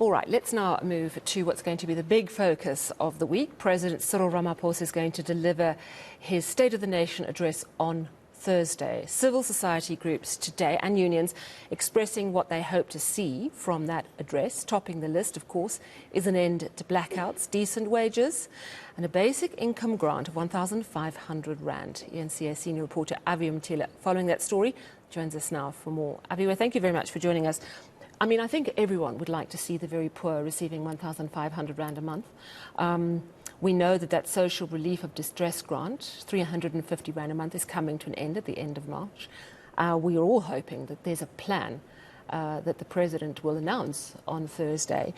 All right, let's now move to what's going to be the big focus of the week. President Cyril Ramaphosa is going to deliver his State of the Nation address on Thursday. Civil society groups today and unions expressing what they hope to see from that address. Topping the list, of course, is an end to blackouts, decent wages and a basic income grant of 1,500 rand. eNCA senior reporter Aviwe Mtila, following that story, joins us now for more. Aviwe, thank you very much for joining us. I mean, I think everyone would like to see the very poor receiving 1,500 rand a month. We know that social relief of distress grant, 350 rand a month, is coming to an end at the end of March. We are all hoping that there's a plan that the president will announce on Thursday.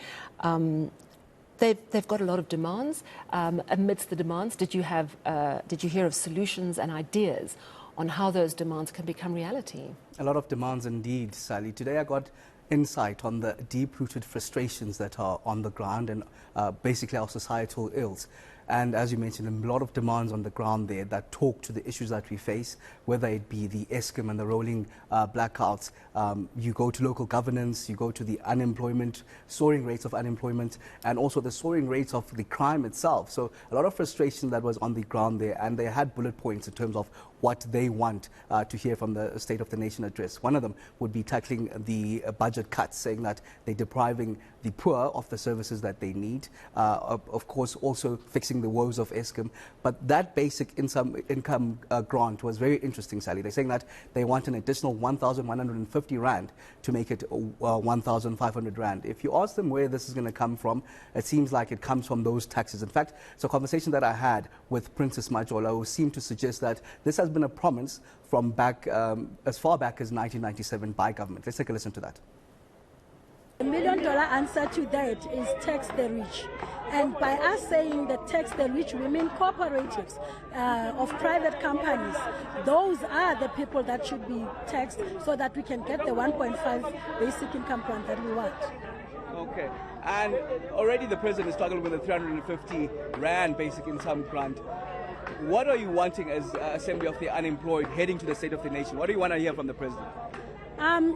They've got a lot of demands. Amidst the demands, did you hear of solutions and ideas on how those demands can become reality? A lot of demands indeed, Sally. Today I got insight on the deep-rooted frustrations that are on the ground and basically our societal ills. And as you mentioned, a lot of demands on the ground there that talk to the issues that we face, whether it be the ESCOM and the rolling blackouts. You go to local governance, you go to the unemployment, soaring rates of unemployment, and also the soaring rates of the crime itself. So a lot of frustration that was on the ground there, and they had bullet points in terms of what they want to hear from the State of the Nation address. One of them would be tackling the budget cuts, saying that they're depriving the poor of the services that they need. Of course, also fixing the woes of ESCOM. But that basic income grant was very interesting, Sally. They're saying that they want an additional 1,150 rand to make it 1,500 rand. If you ask them where this is going to come from, it seems like it comes from those taxes. In fact, it's a conversation that I had with Princess Majola, who seemed to suggest that this has been a promise from back as far back as 1997 by government. Let's take a listen to that. $1 million answer to that is tax the rich. And by us saying that tax the rich, we mean cooperatives of private companies. Those are the people that should be taxed so that we can get the 1.5 basic income grant that we want. Okay. And already the president is struggling with the 350 rand basic income grant. What are you wanting as Assembly of the Unemployed heading to the State of the Nation? What do you want to hear from the president?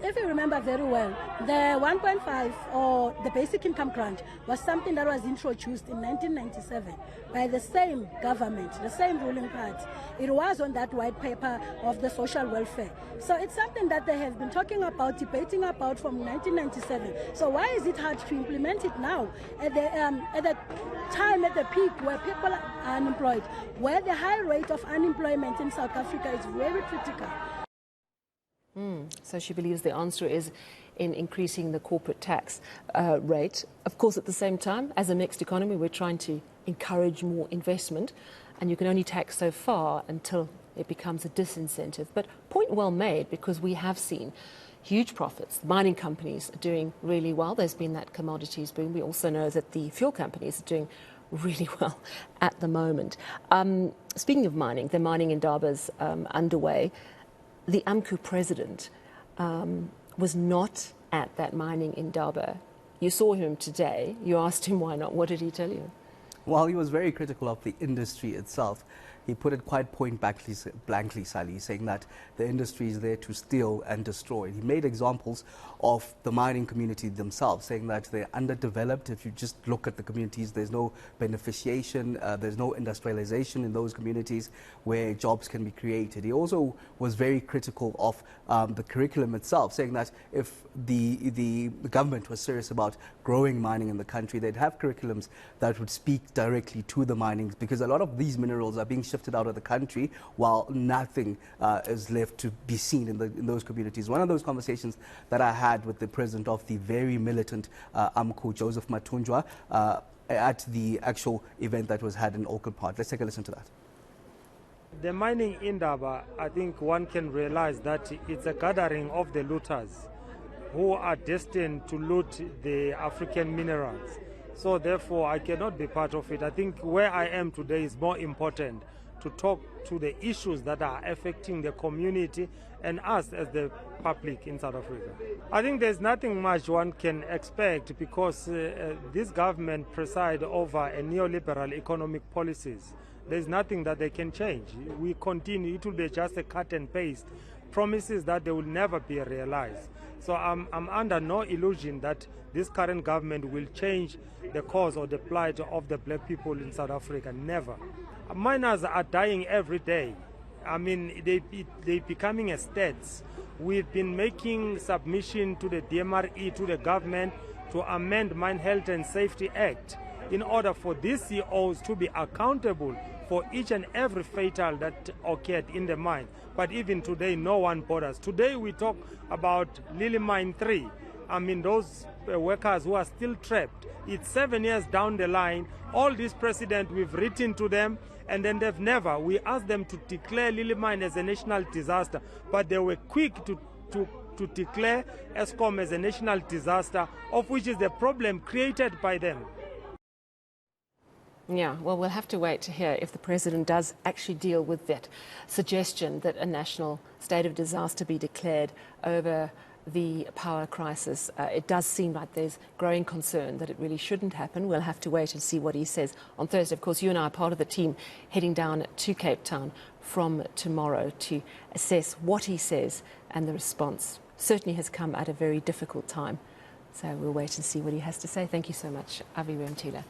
If you remember very well, the 1.5 or the basic income grant was something that was introduced in 1997 by the same government, the same ruling party. It was on that white paper of the social welfare. So it's something that they have been talking about, debating about from 1997. So why is it hard to implement it now at the time, at the peak where people are unemployed, where the high rate of unemployment in South Africa is very critical? So she believes the answer is in increasing the corporate tax rate. Of course, at the same time, as a mixed economy, we're trying to encourage more investment, and you can only tax so far until it becomes a disincentive. But point well made, because we have seen huge profits. The mining companies are doing really well. There's been that commodities boom. We also know that the fuel companies are doing really well at the moment. Speaking of mining, the mining in Durban's underway. The AMCU president was not at that mining in Durban. You saw him today. You asked him why not. What did he tell you? Well, he was very critical of the industry itself. He put it quite blankly, Sally, saying that the industry is there to steal and destroy. He made examples of the mining community themselves, saying that they're underdeveloped. If you just look at the communities, there's no beneficiation, there's no industrialization in those communities where jobs can be created. He also was very critical of the curriculum itself, saying that if the government was serious about growing mining in the country, they'd have curriculums that would speak directly to the mining, because a lot of these minerals are being shifted out of the country while nothing is left to be seen in those communities. One of those conversations that I had with the president of the very militant AMCU, Joseph Matunjwa, at the actual event that was had in Orchid Park. Let's take a listen to that. The mining in Durban, I think one can realize that it's a gathering of the looters who are destined to loot the African minerals. So therefore, I cannot be part of it. I think where I am today is more important to talk to the issues that are affecting the community and us as the public in South Africa. I think there's nothing much one can expect, because this government preside over a neoliberal economic policies. There's nothing that they can change. We continue. It will be just a cut and paste promises that they will never be realized. So I'm under no illusion that this current government will change the cause or the plight of the black people in South Africa. Never. Miners are dying every day. I mean, they're becoming a state. We've been making submission to the DMRE, to the government, to amend Mine Health and Safety Act in order for these CEOs to be accountable for each and every fatal that occurred in the mine. But even today, no one bothers. Today we talk about Lily Mine 3. I mean, those workers who are still trapped. It's 7 years down the line. All these precedents, we've written to them, and then they've never. We asked them to declare Lily Mine as a national disaster, but they were quick to declare Eskom as a national disaster, of which is the problem created by them. Yeah, well, we'll have to wait to hear if the president does actually deal with that suggestion that a national state of disaster be declared over the power crisis. It does seem like there's growing concern that it really shouldn't happen. We'll have to wait and see what he says on Thursday. Of course, you and I are part of the team heading down to Cape Town from tomorrow to assess what he says, and the response certainly has come at a very difficult time. So we'll wait and see what he has to say. Thank you so much, Aviwe Mtila.